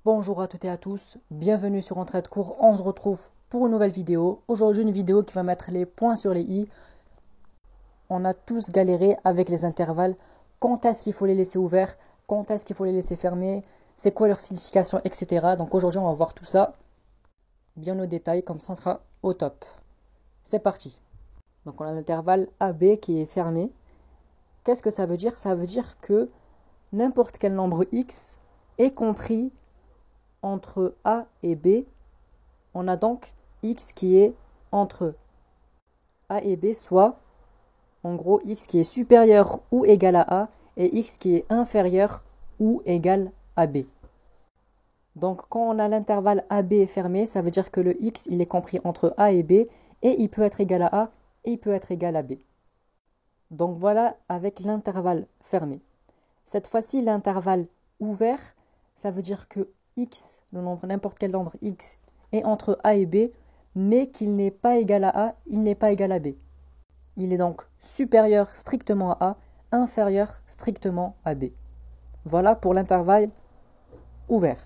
Bonjour à toutes et à tous, bienvenue sur Entrée de cours, on se retrouve pour une nouvelle vidéo. Aujourd'hui une vidéo qui va mettre les points sur les i. On a tous galéré avec les intervalles, quand est-ce qu'il faut les laisser ouverts, quand est-ce qu'il faut les laisser fermés, c'est quoi leur signification, etc. Donc aujourd'hui on va voir tout ça bien au détail, comme ça on sera au top. C'est parti. Donc on a l'intervalle AB qui est fermé. Qu'est-ce que ça veut dire? Ça veut dire que n'importe quel nombre x est compris entre A et B. On a donc x qui est entre A et B, soit en gros x qui est supérieur ou égal à A et x qui est inférieur ou égal à B. Donc quand on a l'intervalle AB fermé, ça veut dire que le x il est compris entre A et B et il peut être égal à A et il peut être égal à B. Donc voilà avec l'intervalle fermé. Cette fois-ci l'intervalle ouvert, ça veut dire que x, le nombre, n'importe quel nombre x, est entre A et B, mais qu'il n'est pas égal à A, il n'est pas égal à B. Il est donc supérieur strictement à A, inférieur strictement à B. Voilà pour l'intervalle ouvert.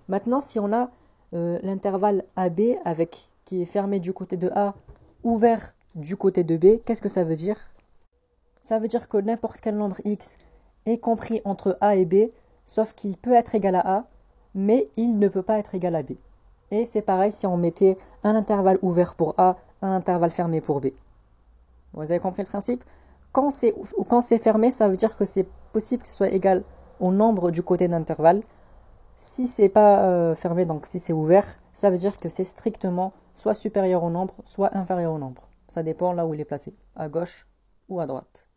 Maintenant, si on a l'intervalle AB qui est fermé du côté de A, ouvert du côté de B, qu'est-ce que ça veut dire? Ça veut dire que n'importe quel nombre x est compris entre A et B, sauf qu'il peut être égal à A, mais il ne peut pas être égal à B. Et c'est pareil si on mettait un intervalle ouvert pour A, un intervalle fermé pour B. Vous avez compris le principe? Quand c'est fermé, ça veut dire que c'est possible que ce soit égal au nombre du côté d'intervalle. Si c'est pas fermé, donc si c'est ouvert, ça veut dire que c'est strictement soit supérieur au nombre, soit inférieur au nombre. Ça dépend là où il est placé, à gauche ou à droite.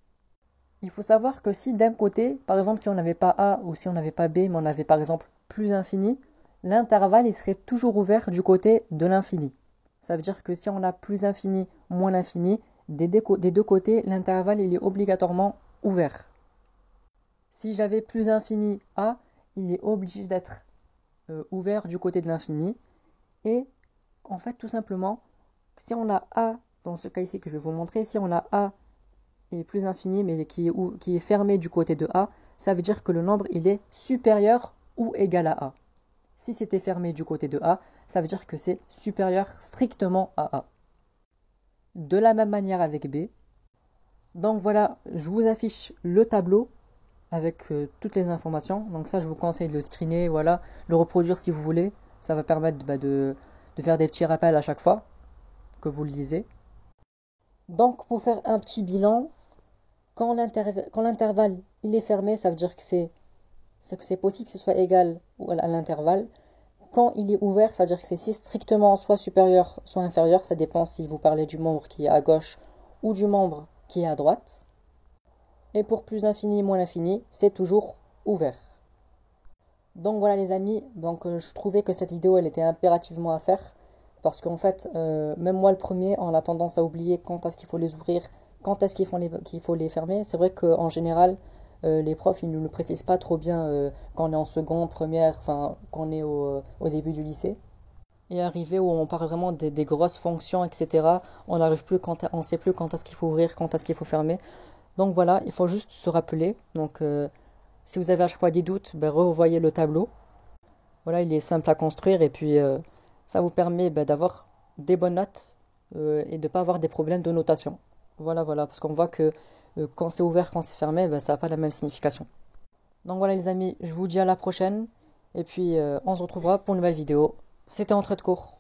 Il faut savoir que si d'un côté, par exemple si on n'avait pas A ou si on n'avait pas B, mais on avait par exemple plus infini, l'intervalle il serait toujours ouvert du côté de l'infini. Ça veut dire que si on a plus infini, moins l'infini, des deux côtés, l'intervalle il est obligatoirement ouvert. Si j'avais plus infini A, il est obligé d'être ouvert du côté de l'infini. Et en fait, tout simplement, si on a A, dans ce cas ici que je vais vous montrer, si on a A est plus infini mais qui est fermé du côté de A, ça veut dire que le nombre il est supérieur ou égal à A. Si c'était fermé du côté de A, ça veut dire que c'est supérieur strictement à A. De la même manière avec B. Donc voilà, je vous affiche le tableau avec toutes les informations. Donc ça, je vous conseille de le screener, voilà, le reproduire si vous voulez. Ça va permettre de faire des petits rappels à chaque fois que vous le lisez. Donc pour faire un petit bilan, quand l'intervalle il est fermé, ça veut dire que c'est possible que ce soit égal à l'intervalle. Quand il est ouvert, ça veut dire que c'est strictement soit supérieur, soit inférieur. Ça dépend si vous parlez du membre qui est à gauche ou du membre qui est à droite. Et pour plus infini, moins l'infini, c'est toujours ouvert. Donc voilà les amis, donc je trouvais que cette vidéo elle était impérativement à faire. Parce qu'en fait, même moi le premier, on a tendance à oublier quand est-ce qu'il faut les ouvrir, quand est-ce qu'il faut les fermer. C'est vrai qu'en général, les profs ils ne le précisent pas trop bien quand on est en seconde, première, enfin quand on est au début du lycée. Et arrivé où on parle vraiment des grosses fonctions, etc. On ne sait plus quand est-ce qu'il faut ouvrir, quand est-ce qu'il faut fermer. Donc voilà, il faut juste se rappeler. Donc si vous avez à chaque fois des doutes, revoyez le tableau. Voilà, il est simple à construire et puis ça vous permet d'avoir des bonnes notes et de ne pas avoir des problèmes de notation. Voilà, parce qu'on voit que quand c'est ouvert, quand c'est fermé, ça n'a pas la même signification. Donc voilà les amis, je vous dis à la prochaine et puis on se retrouvera pour une nouvelle vidéo. C'était Entrée de cours.